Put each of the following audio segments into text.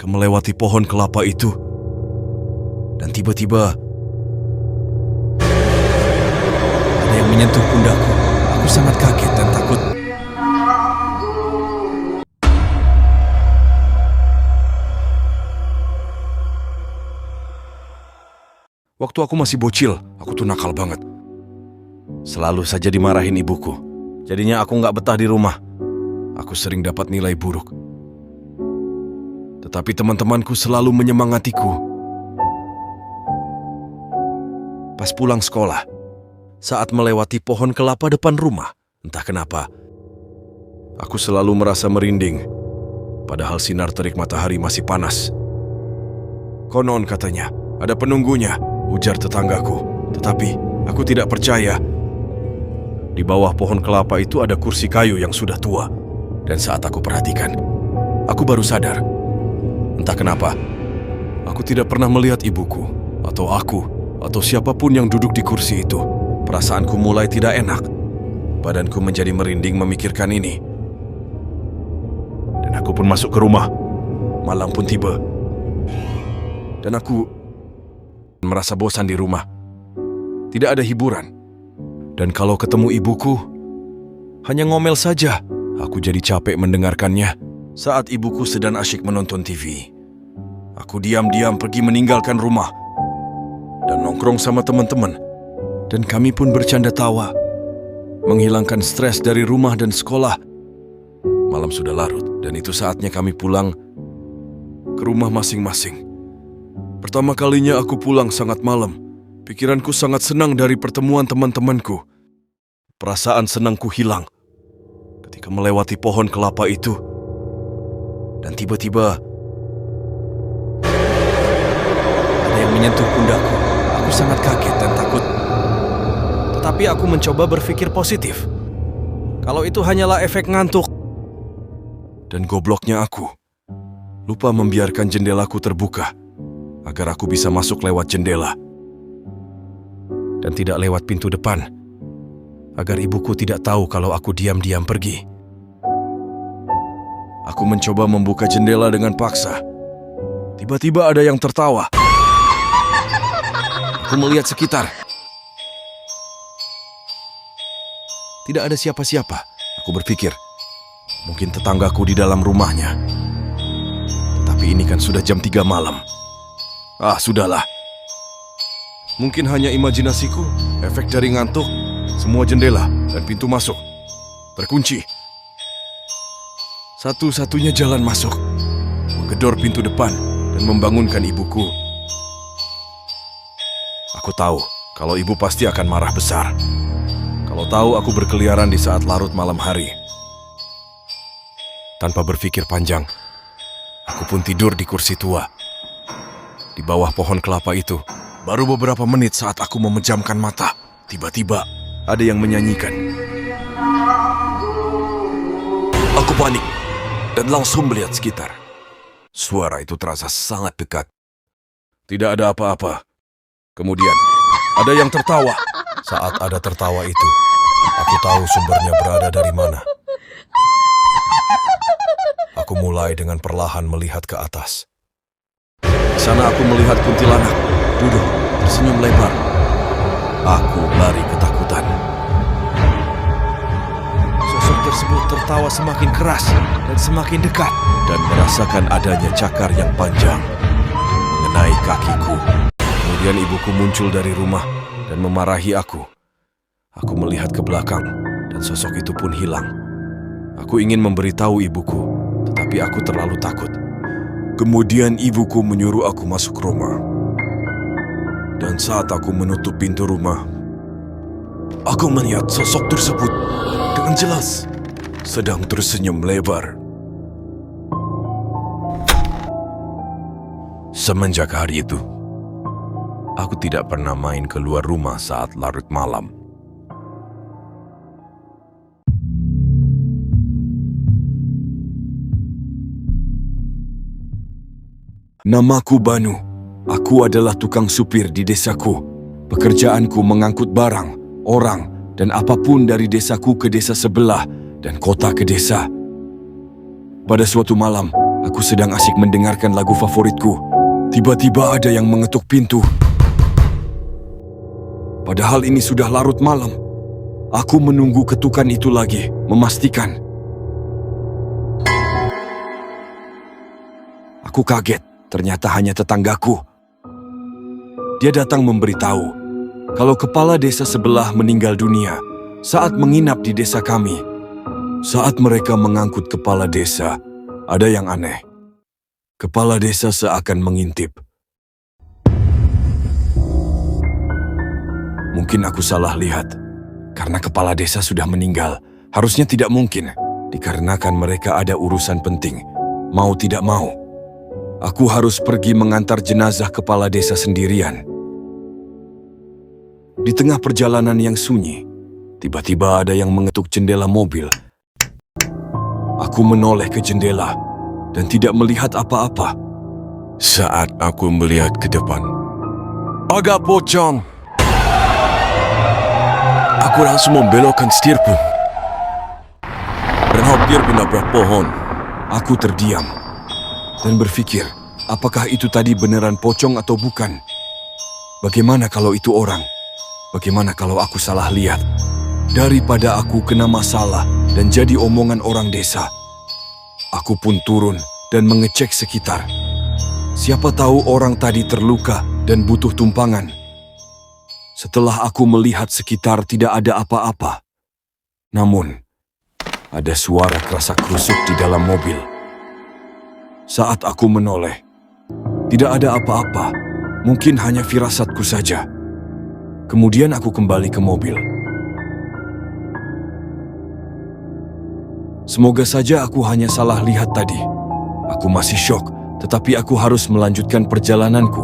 ketika melewati pohon kelapa itu. Dan tiba-tiba ada yang menyentuh pundakku. Aku sangat kaget dan takut. Waktu aku masih bocil, aku tuh nakal banget. Selalu saja dimarahin ibuku. Jadinya aku nggak betah di rumah. Aku sering dapat nilai buruk. Tetapi teman-temanku selalu menyemangatiku. Pas pulang sekolah, saat melewati pohon kelapa depan rumah, entah kenapa, aku selalu merasa merinding. Padahal sinar terik matahari masih panas. Konon katanya, ada penunggunya, ujar tetanggaku. Tetapi aku tidak percaya. Di bawah pohon kelapa itu ada kursi kayu yang sudah tua. Dan saat aku perhatikan, aku baru sadar. Entah kenapa, aku tidak pernah melihat ibuku, atau siapapun yang duduk di kursi itu. Perasaanku mulai tidak enak. Badanku menjadi merinding memikirkan ini. Dan aku pun masuk ke rumah. Malam pun tiba. Dan aku merasa bosan di rumah. Tidak ada hiburan. Dan kalau ketemu ibuku, hanya ngomel saja. Aku jadi capek mendengarkannya. Saat ibuku sedang asyik menonton TV, aku diam-diam pergi meninggalkan rumah dan nongkrong sama teman-teman. Dan kami pun bercanda tawa, menghilangkan stres dari rumah dan sekolah. Malam sudah larut dan itu saatnya kami pulang ke rumah masing-masing. Pertama kalinya aku pulang sangat malam. Pikiranku sangat senang dari pertemuan teman-temanku. Perasaan senangku hilang ketika melewati pohon kelapa itu. Dan tiba-tiba ada yang menyentuh pundakku. Aku sangat kaget dan takut. Tetapi aku mencoba berpikir positif. Kalau itu hanyalah efek ngantuk. Dan gobloknya aku lupa membiarkan jendelaku terbuka agar aku bisa masuk lewat jendela. Dan tidak lewat pintu depan, agar ibuku tidak tahu kalau aku diam-diam pergi. Aku mencoba membuka jendela dengan paksa. Tiba-tiba ada yang tertawa. Aku melihat sekitar. Tidak ada siapa-siapa. Aku berpikir, mungkin tetanggaku di dalam rumahnya. Tetapi ini kan sudah jam 3 malam. Sudahlah. Mungkin hanya imajinasiku, efek dari ngantuk. Semua jendela dan pintu masuk terkunci. Satu-satunya jalan masuk, menggedor pintu depan dan membangunkan ibuku. Aku tahu kalau ibu pasti akan marah besar kalau tahu aku berkeliaran di saat larut malam hari. Tanpa berpikir panjang, aku pun tidur di kursi tua di bawah pohon kelapa itu. Baru beberapa menit saat aku memejamkan mata, tiba-tiba ada yang menyanyikan. Aku panik dan langsung melihat sekitar. Suara itu terasa sangat dekat. Tidak ada apa-apa. Kemudian, ada yang tertawa. Saat ada tertawa itu, aku tahu sumbernya berada dari mana. Aku mulai dengan perlahan melihat ke atas. Di sana aku melihat kuntilanak duduk, tersenyum lebar. Aku lari ketakutan. Sosok tersebut tertawa semakin keras dan semakin dekat dan merasakan adanya cakar yang panjang mengenai kakiku. Kemudian ibuku muncul dari rumah dan memarahi aku. Aku melihat ke belakang dan sosok itu pun hilang. Aku ingin memberitahu ibuku, tetapi aku terlalu takut. Kemudian ibuku menyuruh aku masuk rumah. Dan saat aku menutup pintu rumah, aku melihat sosok tersebut dengan jelas sedang tersenyum lebar. Semenjak hari itu, aku tidak pernah main keluar rumah saat larut malam. Namaku Banu. Aku adalah tukang supir di desaku. Pekerjaanku mengangkut barang, orang, dan apapun dari desaku ke desa sebelah dan kota ke desa. Pada suatu malam, Aku sedang asik mendengarkan lagu favoritku. Tiba-tiba ada yang mengetuk pintu. Padahal ini sudah larut malam. Aku menunggu ketukan itu lagi, memastikan. Aku kaget, ternyata hanya tetanggaku. Dia datang memberitahu kalau kepala desa sebelah meninggal dunia saat menginap di desa kami. Saat mereka mengangkut kepala desa, ada yang aneh. Kepala desa seakan mengintip. Mungkin aku salah lihat. Karena kepala desa sudah meninggal, harusnya tidak mungkin. Dikarenakan mereka ada urusan penting. Mau tidak mau, aku harus pergi mengantar jenazah kepala desa sendirian. Di tengah perjalanan yang sunyi, tiba-tiba ada yang mengetuk jendela mobil. Aku menoleh ke jendela dan tidak melihat apa-apa. Saat aku melihat ke depan, agak pocong. Aku langsung membelokkan setirku dan hampir menabrak pohon. Aku terdiam dan berpikir, apakah itu tadi beneran pocong atau bukan? Bagaimana kalau itu orang? Bagaimana kalau aku salah lihat? Daripada aku kena masalah dan jadi omongan orang desa, aku pun turun dan mengecek sekitar. Siapa tahu orang tadi terluka dan butuh tumpangan. Setelah aku melihat sekitar tidak ada apa-apa. Namun, ada suara kerasak-kerusuk di dalam mobil. Saat aku menoleh, tidak ada apa-apa. Mungkin hanya firasatku saja. Kemudian aku kembali ke mobil. Semoga saja aku hanya salah lihat tadi. Aku masih syok, tetapi aku harus melanjutkan perjalananku.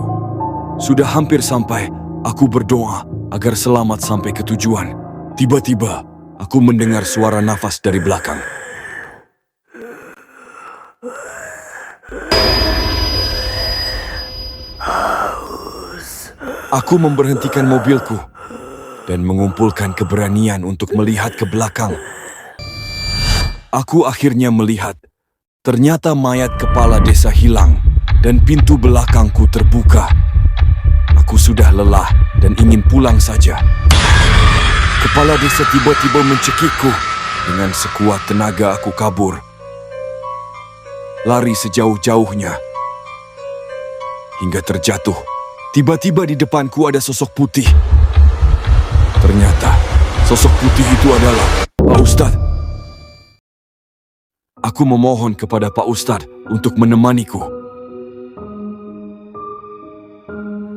Sudah hampir sampai. Aku berdoa agar selamat sampai ke tujuan. Tiba-tiba, aku mendengar suara nafas dari belakang. Aku memberhentikan mobilku dan mengumpulkan keberanian untuk melihat ke belakang. Aku akhirnya melihat, ternyata mayat kepala desa hilang dan pintu belakangku terbuka. Aku sudah lelah dan ingin pulang saja. Kepala desa tiba-tiba mencekikku. Dengan sekuat tenaga aku kabur. Lari sejauh-jauhnya. Hingga terjatuh. Tiba-tiba di depanku ada sosok putih. Ternyata sosok putih itu adalah Pak Ustadz. Aku memohon kepada Pak Ustadz untuk menemaniku.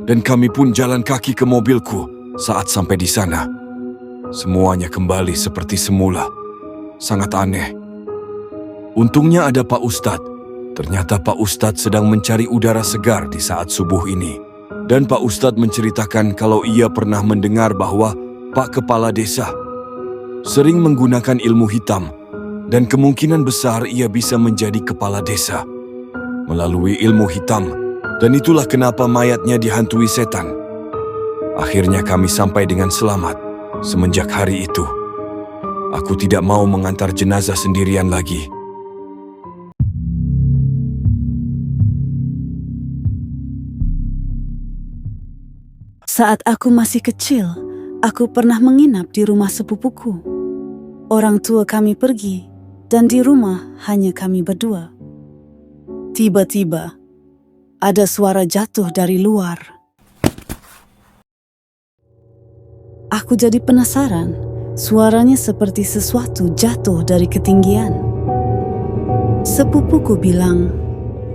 Dan kami pun jalan kaki ke mobilku. Saat sampai di sana, semuanya kembali seperti semula. Sangat aneh. Untungnya ada Pak Ustadz. Ternyata Pak Ustadz sedang mencari udara segar di saat subuh ini. Dan Pak Ustadz menceritakan kalau ia pernah mendengar bahwa Pak Kepala Desa sering menggunakan ilmu hitam. Dan kemungkinan besar ia bisa menjadi kepala desa melalui ilmu hitam. Dan itulah kenapa mayatnya dihantui setan. Akhirnya kami sampai dengan selamat. Semenjak hari itu, aku tidak mau mengantar jenazah sendirian lagi. Saat aku masih kecil, aku pernah menginap di rumah sepupuku. Orang tua kami pergi, dan di rumah hanya kami berdua. Tiba-tiba, ada suara jatuh dari luar. Aku jadi penasaran, suaranya seperti sesuatu jatuh dari ketinggian. Sepupuku bilang,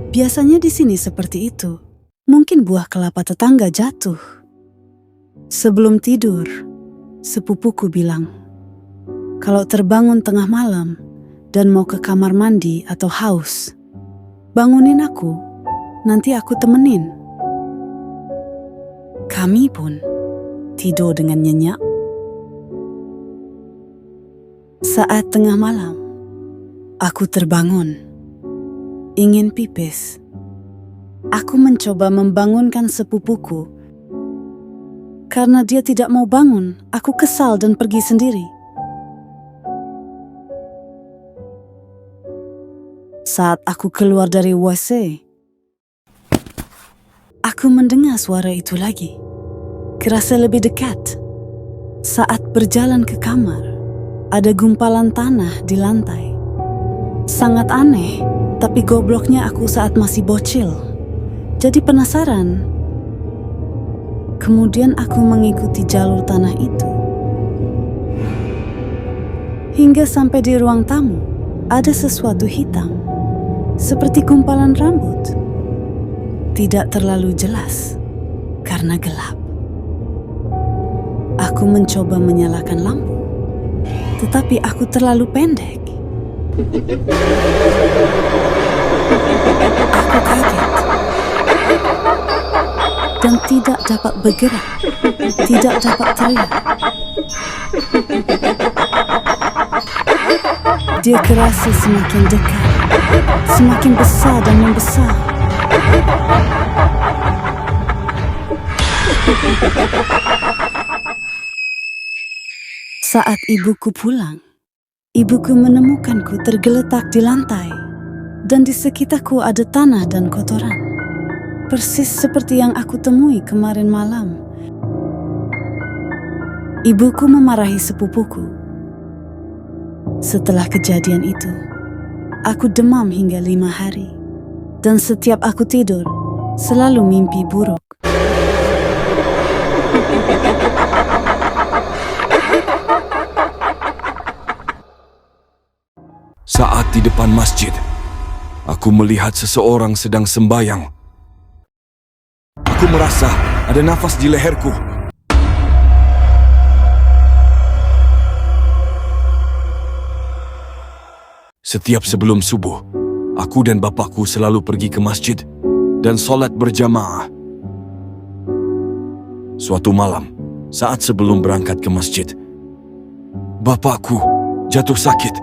biasanya di sini seperti itu. Mungkin buah kelapa tetangga jatuh. Sebelum tidur, sepupuku bilang, kalau terbangun tengah malam dan mau ke kamar mandi atau haus, bangunin aku. Nanti aku temenin. Kami pun tidur dengan nyenyak. Saat tengah malam, aku terbangun. Ingin pipis. Aku mencoba membangunkan sepupuku. Karena dia tidak mau bangun, aku kesal dan pergi sendiri. Saat aku keluar dari WC, aku mendengar suara itu lagi. Kerasa lebih dekat. Saat berjalan ke kamar, ada gumpalan tanah di lantai. Sangat aneh, tapi gobloknya aku saat masih bocil. Jadi penasaran. Kemudian aku mengikuti jalur tanah itu. Hingga sampai di ruang tamu, ada sesuatu hitam. Seperti gumpalan rambut. Tidak terlalu jelas, karena gelap. Aku mencoba menyalakan lampu, tetapi aku terlalu pendek. Aku kaget dan tidak dapat bergerak, tidak dapat teriak. Dia kerasa semakin dekat, semakin besar dan membesar. Saat ibuku pulang, ibuku menemukanku tergeletak di lantai, dan di sekitarku ada tanah dan kotoran. Persis seperti yang aku temui kemarin malam. Ibuku memarahi sepupuku. Setelah kejadian itu, aku demam hingga 5 hari. Dan setiap aku tidur, selalu mimpi buruk. Saat di depan masjid, aku melihat seseorang sedang sembayang. Aku merasa ada nafas di leherku. Setiap sebelum subuh, aku dan bapakku selalu pergi ke masjid dan sholat berjamaah. Suatu malam, saat sebelum berangkat ke masjid, bapakku jatuh sakit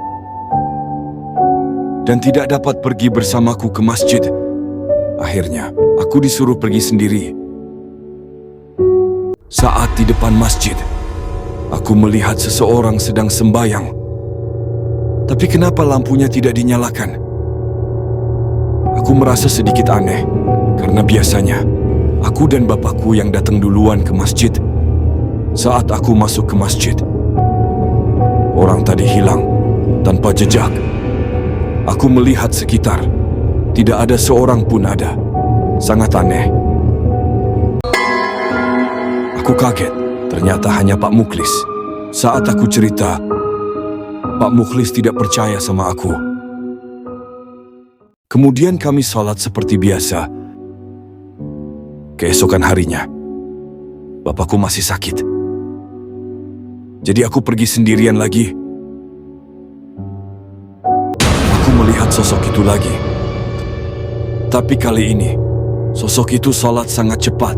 dan tidak dapat pergi bersamaku ke masjid. Akhirnya, aku disuruh pergi sendiri. Saat di depan masjid, aku melihat seseorang sedang sembayang. Tapi kenapa lampunya tidak dinyalakan? Aku merasa sedikit aneh, karena biasanya aku dan bapakku yang datang duluan ke masjid. Saat aku masuk ke masjid, orang tadi hilang tanpa jejak. Aku melihat sekitar, tidak ada seorang pun ada. Sangat aneh. Aku kaget, ternyata hanya Pak Mukhlis. Saat aku cerita, Pak Mukhlis tidak percaya sama aku. Kemudian kami sholat seperti biasa. Keesokan harinya, bapakku masih sakit. Jadi aku pergi sendirian lagi. Melihat sosok itu lagi. Tapi kali ini, sosok itu sholat sangat cepat.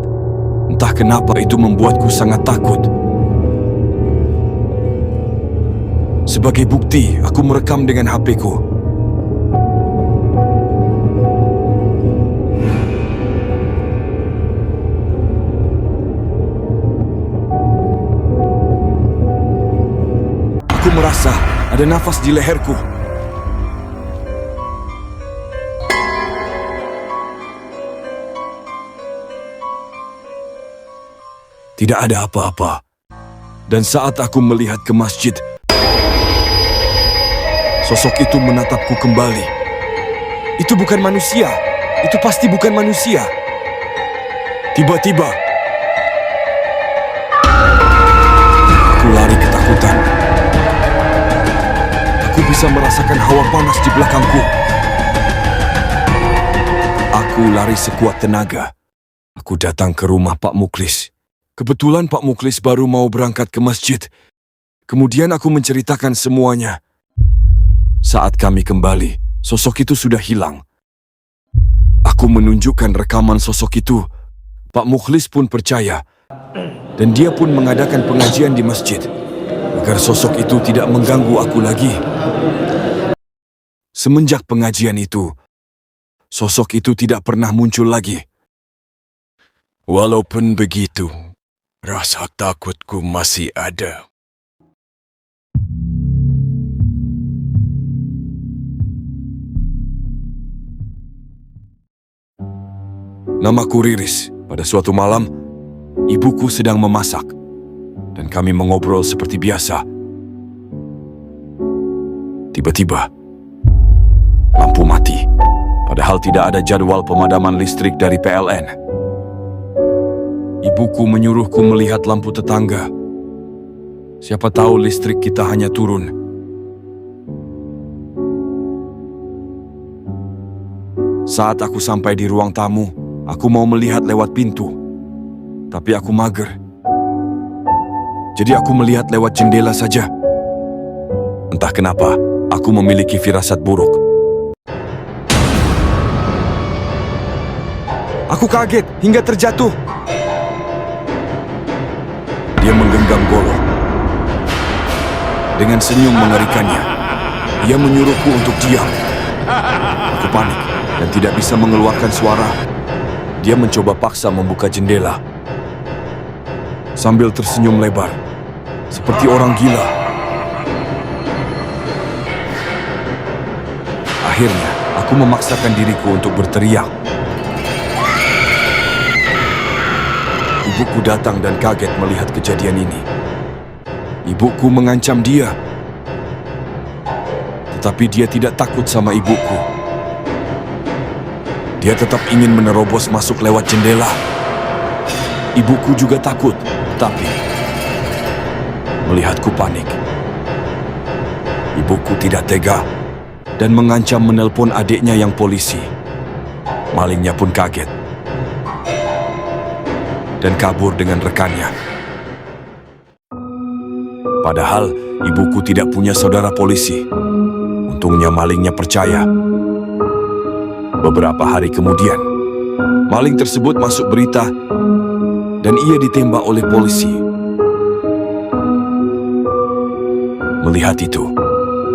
Entah kenapa itu membuatku sangat takut. Sebagai bukti, aku merekam dengan HP-ku. Aku merasa ada nafas di leherku. Tidak ada apa-apa. Dan saat aku melihat ke masjid, sosok itu menatapku kembali. Itu bukan manusia. Itu pasti bukan manusia. Tiba-tiba, aku lari ketakutan. Aku bisa merasakan hawa panas di belakangku. Aku lari sekuat tenaga. Aku datang ke rumah Pak Mukhlis. Kebetulan Pak Mukhlis baru mau berangkat ke masjid. Kemudian aku menceritakan semuanya. Saat kami kembali, sosok itu sudah hilang. Aku menunjukkan rekaman sosok itu. Pak Mukhlis pun percaya. Dan dia pun mengadakan pengajian di masjid. Agar sosok itu tidak mengganggu aku lagi. Semenjak pengajian itu, sosok itu tidak pernah muncul lagi. Walaupun begitu, rasa takutku masih ada. Namaku Riris. Pada suatu malam, ibuku sedang memasak, dan kami mengobrol seperti biasa. Tiba-tiba, lampu mati, padahal tidak ada jadwal pemadaman listrik dari PLN. Ibuku menyuruhku melihat lampu tetangga. Siapa tahu listrik kita hanya turun. Saat aku sampai di ruang tamu, aku mau melihat lewat pintu, tapi aku mager. Jadi aku melihat lewat jendela saja. Entah kenapa, aku memiliki firasat buruk. Aku kaget hingga terjatuh. Dia menggenggam golok. Dengan senyum mengerikannya, ia menyuruhku untuk diam. Aku panik dan tidak bisa mengeluarkan suara. Dia mencoba paksa membuka jendela. Sambil tersenyum lebar, seperti orang gila. Akhirnya, aku memaksakan diriku untuk berteriak. Ibuku datang dan kaget melihat kejadian ini. Ibuku mengancam dia. Tetapi dia tidak takut sama ibuku. Dia tetap ingin menerobos masuk lewat jendela. Ibuku juga takut, tapi melihatku panik. Ibuku tidak tega dan mengancam menelpon adiknya yang polisi. Malingnya pun kaget dan kabur dengan rekannya. Padahal ibuku tidak punya saudara polisi. Untungnya malingnya percaya. Beberapa hari kemudian, maling tersebut masuk berita dan ia ditembak oleh polisi. Melihat itu,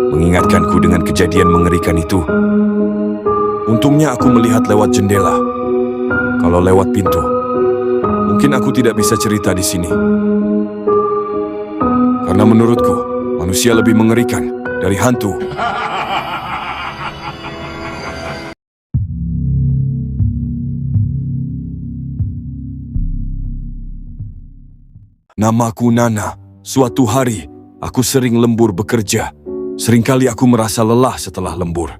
mengingatkanku dengan kejadian mengerikan itu. Untungnya aku melihat lewat jendela. Kalau lewat pintu, mungkin aku tidak bisa cerita di sini. Karena menurutku, manusia lebih mengerikan dari hantu. Namaku Nana. Suatu hari, aku sering lembur bekerja. Seringkali aku merasa lelah setelah lembur.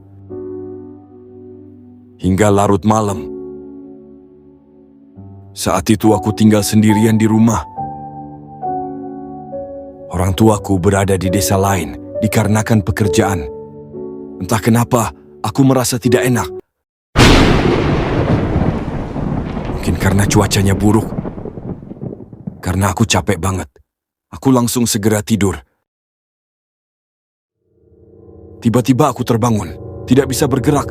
Hingga larut malam. Saat itu aku tinggal sendirian di rumah. Orang tuaku berada di desa lain dikarenakan pekerjaan. Entah kenapa, aku merasa tidak enak. Mungkin karena cuacanya buruk. Karena aku capek banget. Aku langsung segera tidur. Tiba-tiba aku terbangun, tidak bisa bergerak.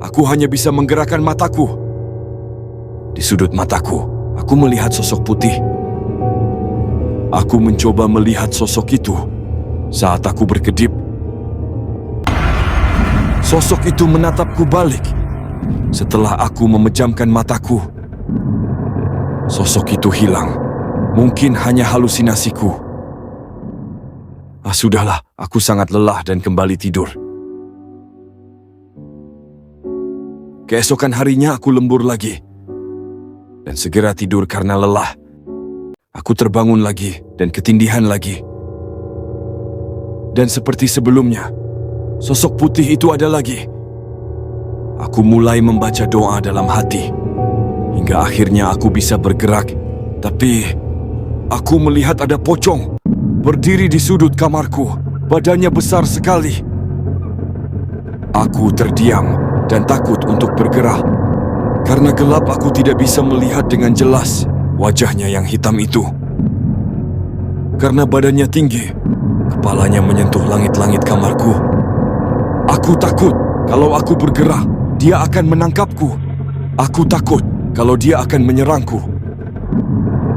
Aku hanya bisa menggerakkan mataku. Di sudut mataku, aku melihat sosok putih. Aku mencoba melihat sosok itu. Saat aku berkedip, sosok itu menatapku balik. Setelah aku memejamkan mataku, sosok itu hilang. Mungkin hanya halusinasiku. Sudahlah, aku sangat lelah dan kembali tidur. Keesokan harinya aku lembur lagi. Dan segera tidur karena lelah. Aku terbangun lagi dan ketindihan lagi. Dan seperti sebelumnya, sosok putih itu ada lagi. Aku mulai membaca doa dalam hati. Hingga akhirnya aku bisa bergerak. Tapi, aku melihat ada pocong berdiri di sudut kamarku. Badannya besar sekali. Aku terdiam dan takut untuk bergerak. Karena gelap, aku tidak bisa melihat dengan jelas wajahnya yang hitam itu. Karena badannya tinggi, kepalanya menyentuh langit-langit kamarku. Aku takut kalau aku bergerak, dia akan menangkapku. Aku takut kalau dia akan menyerangku.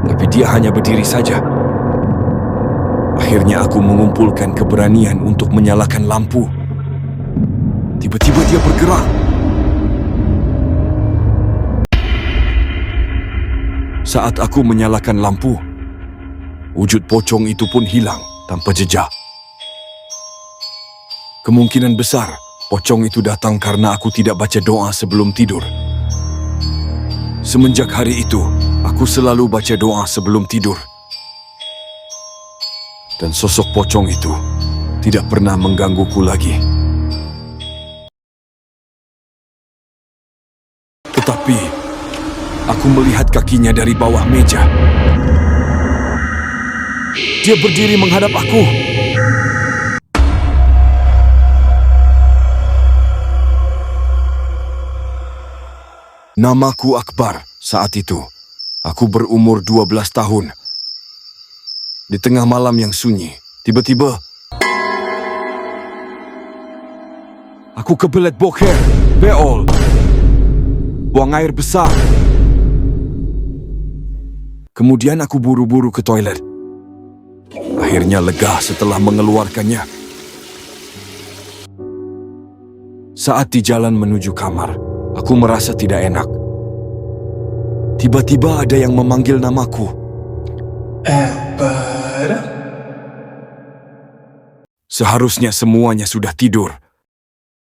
Tapi dia hanya berdiri saja. Akhirnya aku mengumpulkan keberanian untuk menyalakan lampu. Tiba-tiba dia bergerak. Saat aku menyalakan lampu, wujud pocong itu pun hilang tanpa jejak. Kemungkinan besar, pocong itu datang karena aku tidak baca doa sebelum tidur. Semenjak hari itu, aku selalu baca doa sebelum tidur. Dan sosok pocong itu tidak pernah menggangguku lagi. Tetapi, aku melihat kakinya dari bawah meja. Dia berdiri menghadap aku. Namaku Akbar saat itu. Aku berumur 12 tahun. Di tengah malam yang sunyi, tiba-tiba aku kebelet boker, beol, buang air besar. Kemudian aku buru-buru ke toilet. Akhirnya lega setelah mengeluarkannya. Saat di jalan menuju kamar, aku merasa tidak enak. Tiba-tiba ada yang memanggil namaku. Akbar. Seharusnya semuanya sudah tidur.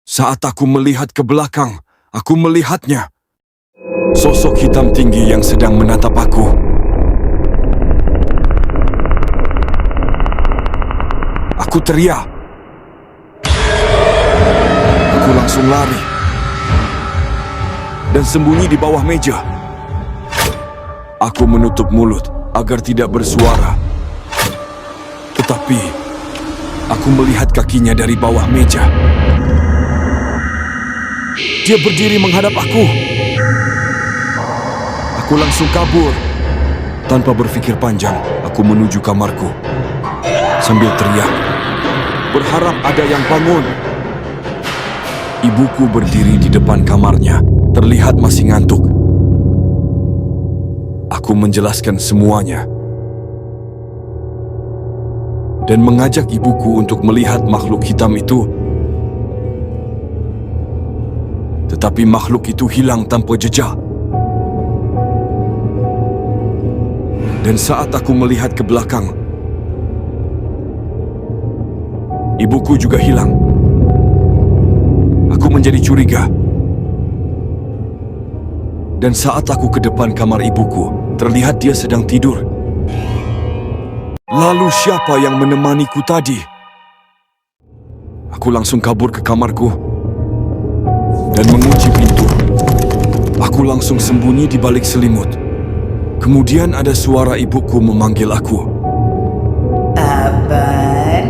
Saat aku melihat ke belakang, aku melihatnya. Sosok hitam tinggi yang sedang menatap aku. Aku teriak. Aku langsung lari dan sembunyi di bawah meja. Aku menutup mulut agar tidak bersuara. Tetapi, aku melihat kakinya dari bawah meja. Dia berdiri menghadap aku. Aku langsung kabur. Tanpa berpikir panjang, aku menuju kamarku. Sambil teriak, berharap ada yang bangun. Ibuku berdiri di depan kamarnya, terlihat masih ngantuk. Aku menjelaskan semuanya dan mengajak ibuku untuk melihat makhluk hitam itu. Tetapi makhluk itu hilang tanpa jejak. Dan saat aku melihat ke belakang, ibuku juga hilang. Aku menjadi curiga. Dan saat aku ke depan kamar ibuku, terlihat dia sedang tidur. Lalu siapa yang menemaniku tadi? Aku langsung kabur ke kamarku dan mengunci pintu. Aku langsung sembunyi di balik selimut. Kemudian ada suara ibuku memanggil aku. Akbar.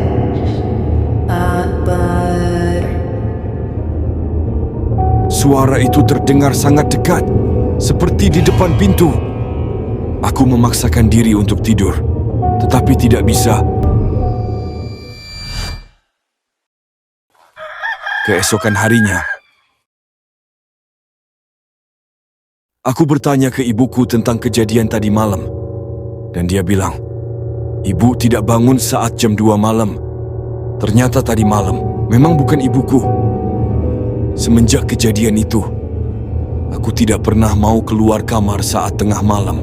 Akbar. Suara itu terdengar sangat dekat, seperti di depan pintu. Aku memaksakan diri untuk tidur, tetapi tidak bisa. Keesokan harinya, aku bertanya ke ibuku tentang kejadian tadi malam. Dan dia bilang, ibu tidak bangun saat jam 2 malam. Ternyata tadi malam memang bukan ibuku. Semenjak kejadian itu, aku tidak pernah mau keluar kamar saat tengah malam.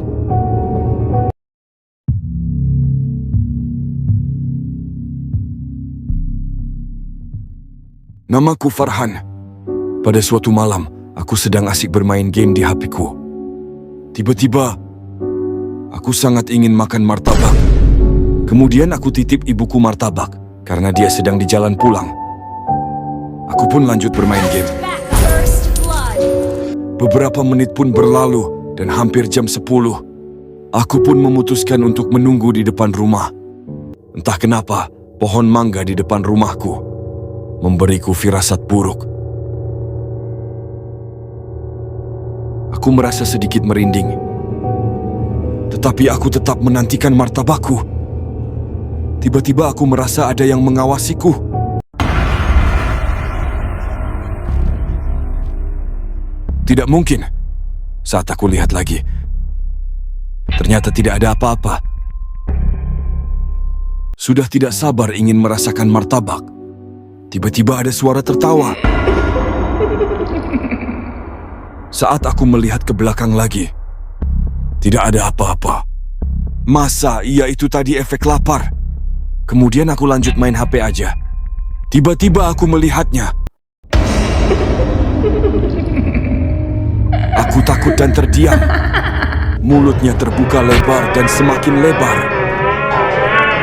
Namaku Farhan. Pada suatu malam, aku sedang asik bermain game di HP-ku. Tiba-tiba, aku sangat ingin makan martabak. Kemudian aku titip ibuku martabak karena dia sedang di jalan pulang. Aku pun lanjut bermain game. Beberapa menit pun berlalu dan hampir jam 10. Aku pun memutuskan untuk menunggu di depan rumah. Entah kenapa, pohon mangga di depan rumahku memberiku firasat buruk. Aku merasa sedikit merinding. Tetapi aku tetap menantikan martabakku. Tiba-tiba aku merasa ada yang mengawasiku. Tidak mungkin. Saat aku lihat lagi, ternyata tidak ada apa-apa. Sudah tidak sabar ingin merasakan martabak. Tiba-tiba ada suara tertawa. Saat aku melihat ke belakang lagi, tidak ada apa-apa. Masa iya itu tadi efek lapar? Kemudian aku lanjut main HP aja. Tiba-tiba aku melihatnya. Aku takut dan terdiam. Mulutnya terbuka lebar dan semakin lebar.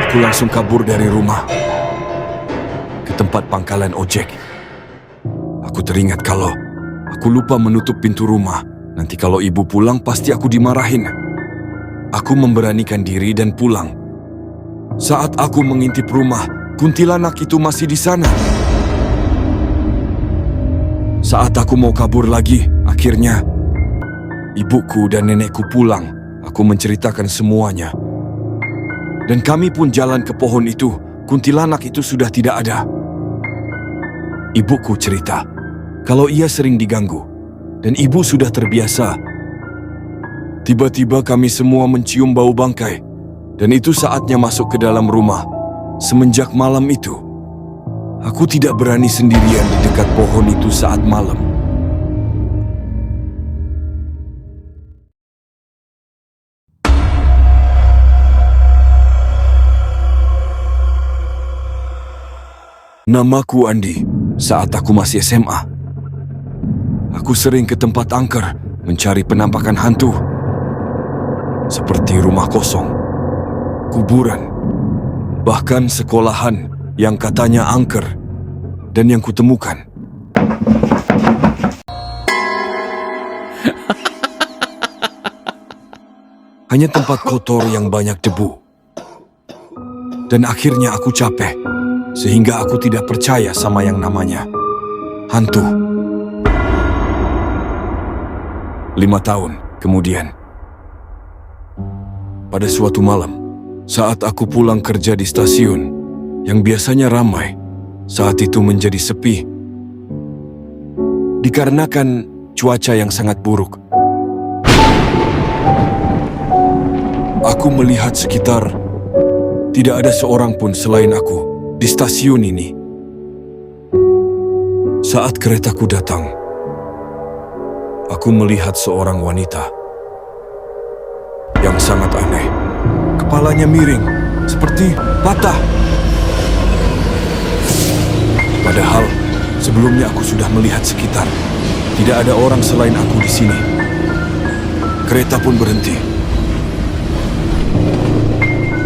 Aku langsung kabur dari rumah ke tempat pangkalan ojek. Aku teringat kalau aku lupa menutup pintu rumah. Nanti kalau ibu pulang pasti aku dimarahin. Aku memberanikan diri dan pulang. Saat aku mengintip rumah, kuntilanak itu masih di sana. Saat aku mau kabur lagi, akhirnya ibuku dan nenekku pulang. Aku menceritakan semuanya. Dan kami pun jalan ke pohon itu. Kuntilanak itu sudah tidak ada. Ibuku cerita kalau ia sering diganggu dan ibu sudah terbiasa. Tiba-tiba kami semua mencium bau bangkai dan itu saatnya masuk ke dalam rumah. Semenjak malam itu, aku tidak berani sendirian di dekat pohon itu saat malam. Namaku Andi. Saat aku masih SMA, aku sering ke tempat angker mencari penampakan hantu. Seperti rumah kosong, kuburan, bahkan sekolahan yang katanya angker. Dan yang kutemukan hanya tempat kotor yang banyak debu. Dan akhirnya aku capek, sehingga aku tidak percaya sama yang namanya hantu. 5 tahun kemudian, pada suatu malam, saat aku pulang kerja di stasiun yang biasanya ramai, saat itu menjadi sepi dikarenakan cuaca yang sangat buruk. Aku melihat sekitar, tidak ada seorang pun selain aku di stasiun ini. Saat keretaku datang, aku melihat seorang wanita yang sangat aneh. Kepalanya miring, seperti patah. Padahal sebelumnya aku sudah melihat sekitar. Tidak ada orang selain aku di sini. Kereta pun berhenti.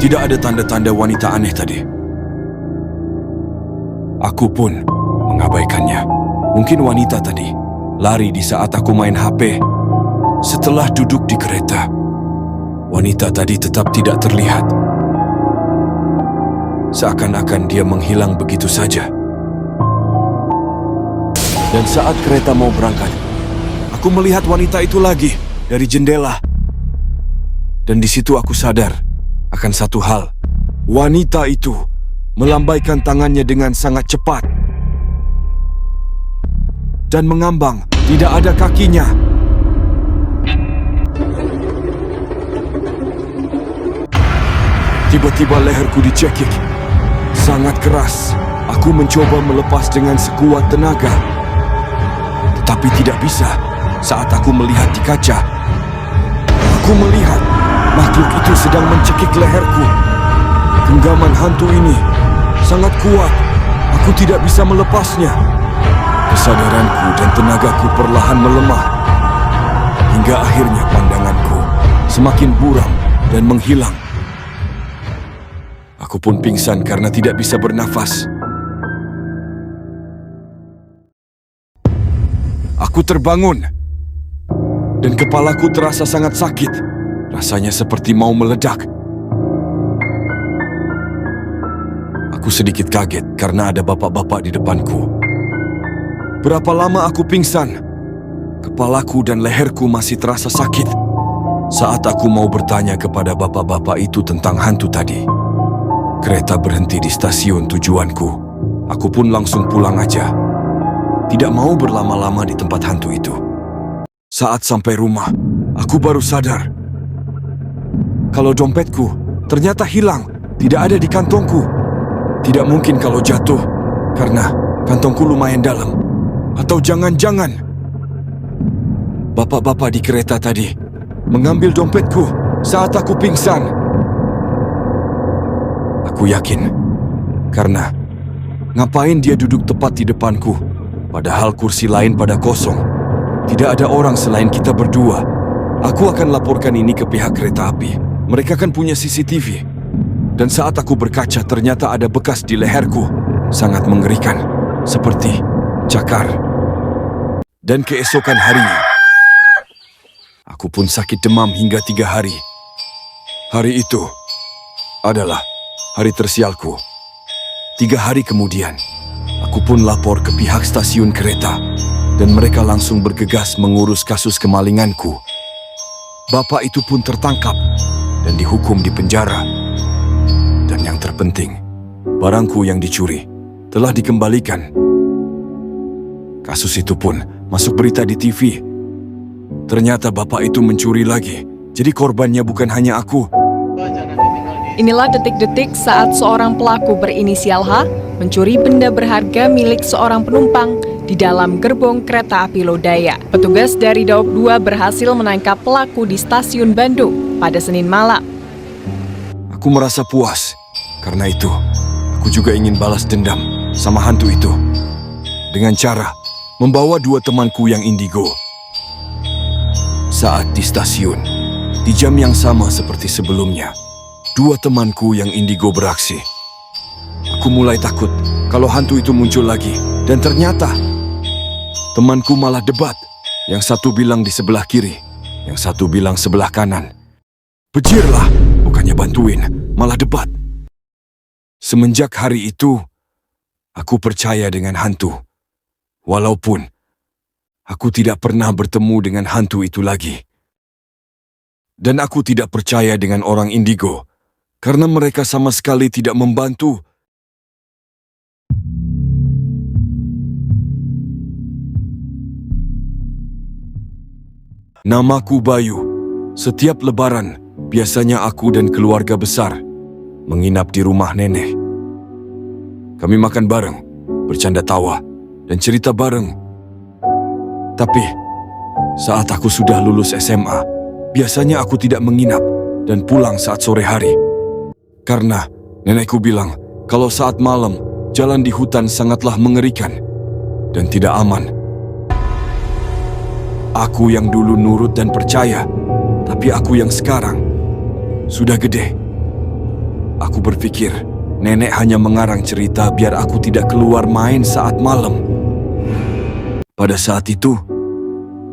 Tidak ada tanda-tanda wanita aneh tadi. Aku pun mengabaikannya. Mungkin wanita tadi lari di saat aku main HP. Setelah duduk di kereta, wanita tadi tetap tidak terlihat. Seakan-akan dia menghilang begitu saja. Dan saat kereta mau berangkat, aku melihat wanita itu lagi dari jendela. Dan di situ aku sadar akan satu hal. Wanita itu melambaikan tangannya dengan sangat cepat dan mengambang, tidak ada kakinya. Tiba-tiba leherku dicekik sangat keras. Aku mencoba melepas dengan sekuat tenaga, tetapi tidak bisa. Saat aku melihat di kaca, aku melihat makhluk itu sedang mencekik leherku. Genggaman hantu ini sangat kuat. Aku tidak bisa melepasnya. Kesadaranku dan tenagaku perlahan melemah, hingga akhirnya pandanganku semakin buram dan menghilang. Aku pun pingsan karena tidak bisa bernafas. Aku terbangun, dan kepalaku terasa sangat sakit. Rasanya seperti mau meledak. Aku sedikit kaget karena ada bapak-bapak di depanku. Berapa lama aku pingsan? Kepalaku dan leherku masih terasa sakit. Saat aku mau bertanya kepada bapak-bapak itu tentang hantu tadi, kereta berhenti di stasiun tujuanku. Aku pun langsung pulang aja. Tidak mau berlama-lama di tempat hantu itu. Saat sampai rumah, aku baru sadar kalau dompetku ternyata hilang, tidak ada di kantongku. Tidak mungkin kalau jatuh, karena kantongku lumayan dalam. Atau jangan-jangan bapak-bapak di kereta tadi mengambil dompetku saat aku pingsan. Aku yakin, karena ngapain dia duduk tepat di depanku, padahal kursi lain pada kosong. Tidak ada orang selain kita berdua. Aku akan laporkan ini ke pihak kereta api. Mereka kan punya CCTV. Dan saat aku berkaca, ternyata ada bekas di leherku. Sangat mengerikan. Seperti cakar. Dan keesokan harinya, aku pun sakit demam hingga 3 hari. Hari itu adalah hari tersialku. 3 hari kemudian, aku pun lapor ke pihak stasiun kereta. Dan mereka langsung bergegas mengurus kasus kemalinganku. Bapak itu pun tertangkap dan dihukum di penjara. Dan yang terpenting, barangku yang dicuri telah dikembalikan. Kasus itu pun masuk berita di TV. Ternyata bapak itu mencuri lagi. Jadi korbannya bukan hanya aku. Inilah detik-detik saat seorang pelaku berinisial H mencuri benda berharga milik seorang penumpang di dalam gerbong kereta api Lodaya. Petugas dari Daob 2 berhasil menangkap pelaku di stasiun Bandung pada Senin malam. Aku merasa puas. Karena itu, aku juga ingin balas dendam sama hantu itu. Dengan cara membawa 2 temanku yang indigo. Saat di stasiun, di jam yang sama seperti sebelumnya, 2 temanku yang indigo beraksi. Aku mulai takut kalau hantu itu muncul lagi. Dan ternyata temanku malah debat. Yang satu bilang di sebelah kiri, yang satu bilang sebelah kanan. Bejirlah, bukannya bantuin, malah debat. Semenjak hari itu, aku percaya dengan hantu. Walaupun aku tidak pernah bertemu dengan hantu itu lagi. Dan aku tidak percaya dengan orang indigo, karena mereka sama sekali tidak membantu. Namaku Bayu. Setiap lebaran, biasanya aku dan keluarga besar menginap di rumah nenek. Kami makan bareng, bercanda tawa, dan cerita bareng. Tapi, saat aku sudah lulus SMA, biasanya aku tidak menginap dan pulang saat sore hari. Karena nenekku bilang kalau saat malam, jalan di hutan sangatlah mengerikan dan tidak aman. Aku yang dulu nurut dan percaya, tapi aku yang sekarang sudah gede. Aku berpikir nenek hanya mengarang cerita biar aku tidak keluar main saat malam. Pada saat itu,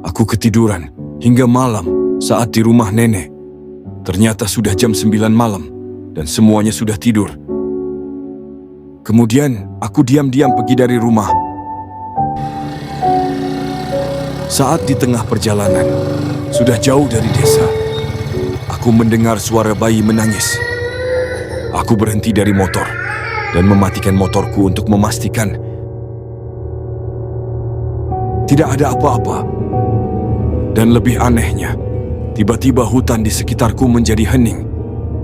aku ketiduran hingga malam saat di rumah nenek. Ternyata sudah jam 9 malam dan semuanya sudah tidur. Kemudian aku diam-diam pergi dari rumah. Saat di tengah perjalanan, sudah jauh dari desa, aku mendengar suara bayi menangis. Aku berhenti dari motor dan mematikan motorku untuk memastikan tidak ada apa-apa. Dan lebih anehnya, tiba-tiba hutan di sekitarku menjadi hening.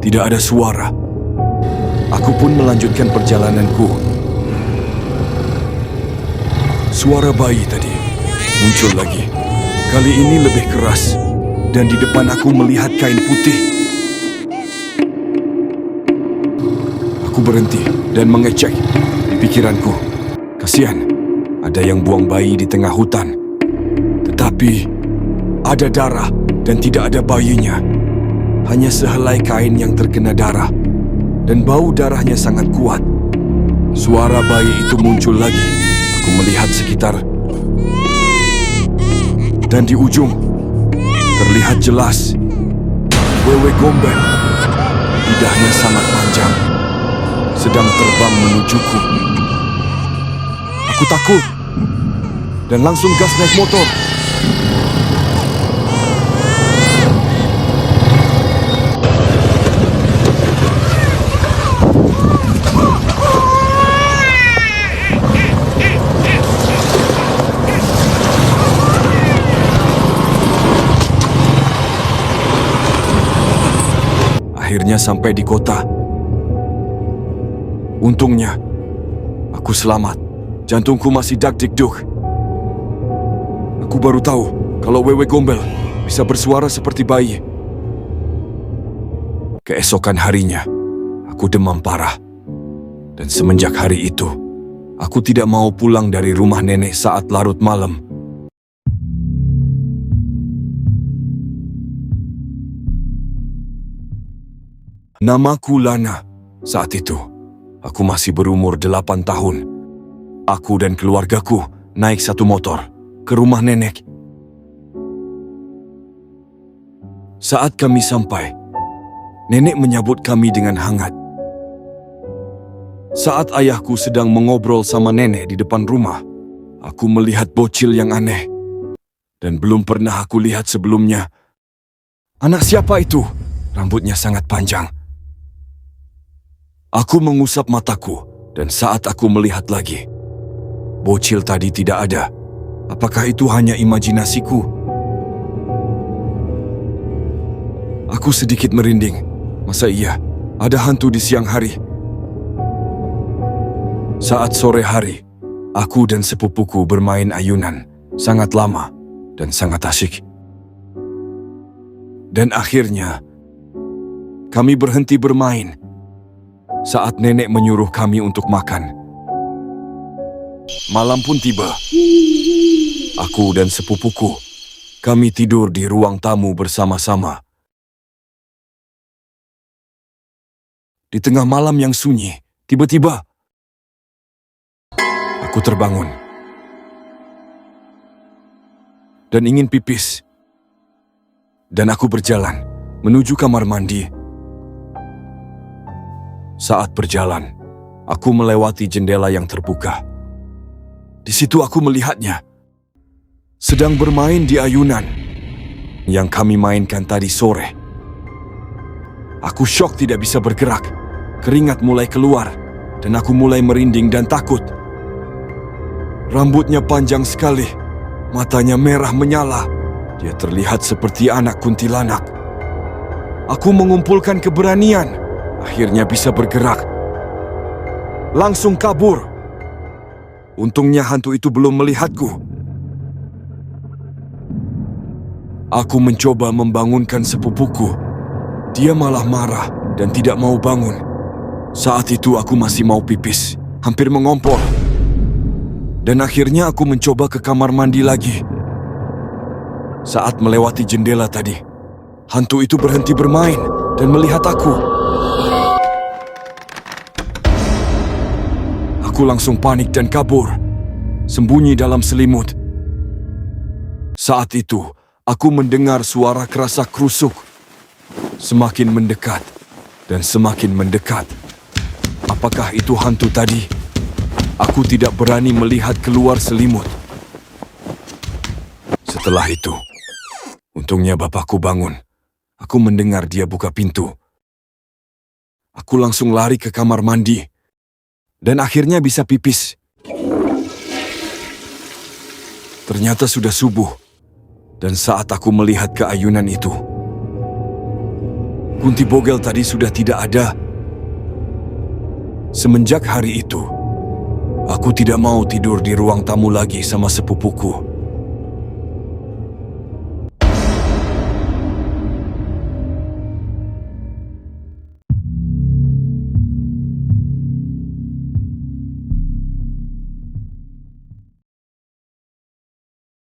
Tidak ada suara. Aku pun melanjutkan perjalananku. Suara bayi tadi muncul lagi. Kali ini lebih keras. Dan di depan aku melihat kain putih. Aku berhenti dan mengecek di pikiranku. Kasihan, ada yang buang bayi di tengah hutan. Tetapi ada darah dan tidak ada bayinya. Hanya sehelai kain yang terkena darah. Dan bau darahnya sangat kuat. Suara bayi itu muncul lagi. Aku melihat sekitar. Dan di ujung, terlihat jelas Wewe Gombel. Lidahnya sangat panjang, sedang terbang menujuku. Aku takut, dan langsung gas naik motor. Akhirnya sampai di kota. Untungnya, aku selamat. Jantungku masih dak-dik-duk. Aku baru tahu kalau Wewe Gombel bisa bersuara seperti bayi. Keesokan harinya, aku demam parah. Dan semenjak hari itu, aku tidak mau pulang dari rumah nenek saat larut malam. Namaku Lana. Saat itu, aku masih berumur 8 tahun. Aku dan keluargaku naik satu motor ke rumah nenek. Saat kami sampai, nenek menyambut kami dengan hangat. Saat ayahku sedang mengobrol sama nenek di depan rumah, aku melihat bocil yang aneh dan belum pernah aku lihat sebelumnya. Anak siapa itu? Rambutnya sangat panjang. Aku mengusap mataku dan saat aku melihat lagi, bocil tadi tidak ada. Apakah itu hanya imajinasiku? Aku sedikit merinding. Masa iya ada hantu di siang hari? Saat sore hari, aku dan sepupuku bermain ayunan, sangat lama dan sangat asyik. Dan akhirnya, kami berhenti bermain saat nenek menyuruh kami untuk makan. Malam pun tiba. Aku dan sepupuku, kami tidur di ruang tamu bersama-sama. Di tengah malam yang sunyi, tiba-tiba aku terbangun dan ingin pipis. Dan aku berjalan menuju kamar mandi. Saat berjalan, aku melewati jendela yang terbuka. Di situ aku melihatnya sedang bermain di ayunan yang kami mainkan tadi sore. Aku syok tidak bisa bergerak. Keringat mulai keluar dan aku mulai merinding dan takut. Rambutnya panjang sekali, matanya merah menyala. Dia terlihat seperti anak kuntilanak. Aku mengumpulkan keberanian, akhirnya bisa bergerak. Langsung kabur. Untungnya hantu itu belum melihatku. Aku mencoba membangunkan sepupuku. Dia malah marah dan tidak mau bangun. Saat itu aku masih mau pipis, hampir mengompol. Dan akhirnya aku mencoba ke kamar mandi lagi. Saat melewati jendela tadi, hantu itu berhenti bermain dan melihat aku. Aku langsung panik dan kabur, sembunyi dalam selimut. Saat itu, aku mendengar suara kerasak krusuk. Semakin mendekat dan semakin mendekat. Apakah itu hantu tadi? Aku tidak berani melihat keluar selimut. Setelah itu, untungnya bapakku bangun. Aku mendengar dia buka pintu. Aku langsung lari ke kamar mandi. Dan akhirnya bisa pipis. Ternyata sudah subuh. Dan saat aku melihat ke ayunan itu, Kunti Bogel tadi sudah tidak ada. Semenjak hari itu, aku tidak mau tidur di ruang tamu lagi sama sepupuku.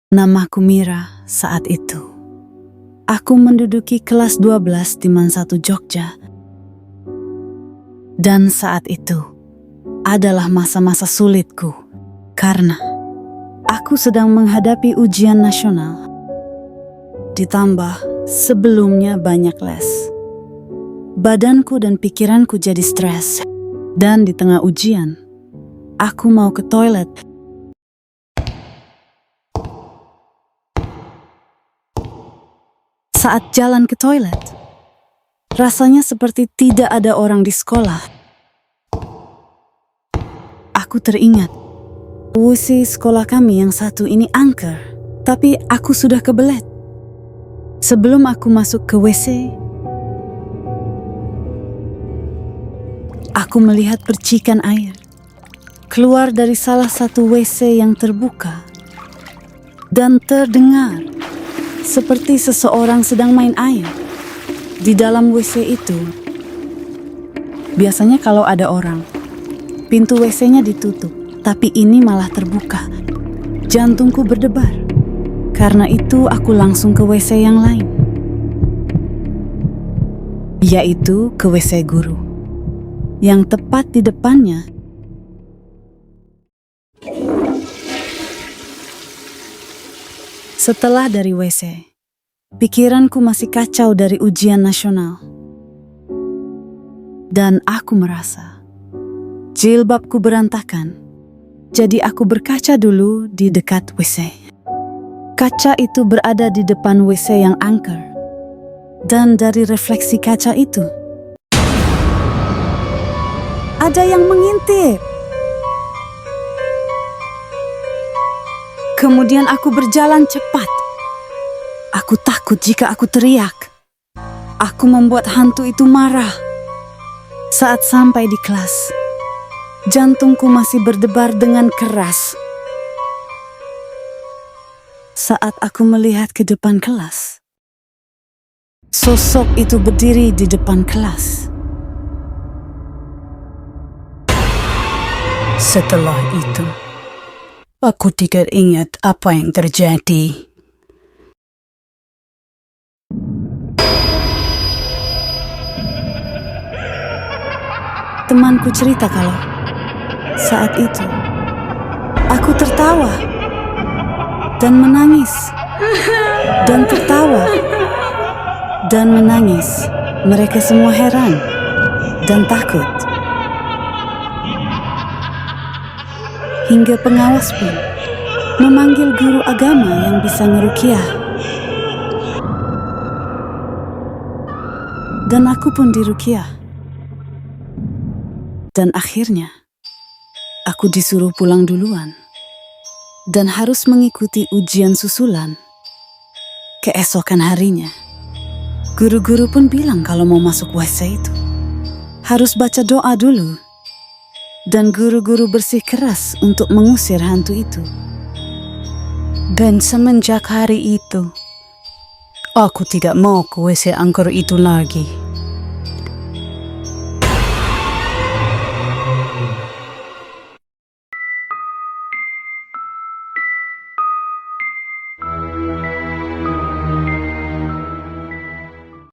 Namaku Mira saat itu. Aku menduduki kelas 12 di Mansatu Jogja. Dan saat itu adalah masa-masa sulitku karena aku sedang menghadapi ujian nasional. Ditambah sebelumnya banyak les. Badanku dan pikiranku jadi stres. Dan di tengah ujian, aku mau ke toilet. Saat jalan ke toilet, rasanya seperti tidak ada orang di sekolah. Aku teringat, WC sekolah kami yang satu ini angker, tapi aku sudah kebelet. Sebelum aku masuk ke WC, aku melihat percikan air keluar dari salah satu WC yang terbuka dan terdengar seperti seseorang sedang main air di dalam WC itu. Biasanya kalau ada orang, pintu WC-nya ditutup, tapi ini malah terbuka. Jantungku berdebar. Karena itu aku langsung ke WC yang lain. yaitu ke WC guru, yang tepat di depannya. Setelah dari WC, pikiranku masih kacau dari ujian nasional. Dan aku merasa jilbabku berantakan, jadi aku berkaca dulu di dekat WC. Kaca itu berada di depan WC yang angker, dan dari refleksi kaca itu, ada yang mengintip. Kemudian aku berjalan cepat. Aku takut jika aku teriak. Aku membuat hantu itu marah. Saat sampai di kelas, jantungku masih berdebar dengan keras. Saat aku melihat ke depan kelas, sosok itu berdiri di depan kelas. Setelah itu, aku tidak ingat apa yang terjadi. Temanku cerita kalau saat itu aku tertawa dan menangis dan tertawa dan menangis. Mereka semua heran dan takut. Hingga pengawas pun memanggil guru agama yang bisa ngerukiah. Dan aku pun dirukiah. Dan akhirnya, aku disuruh pulang duluan dan harus mengikuti ujian susulan. Keesokan harinya, guru-guru pun bilang kalau mau masuk WC itu harus baca doa dulu. Dan guru-guru bersikeras untuk mengusir hantu itu. Dan semenjak hari itu, aku tidak mau ke WC angker itu lagi.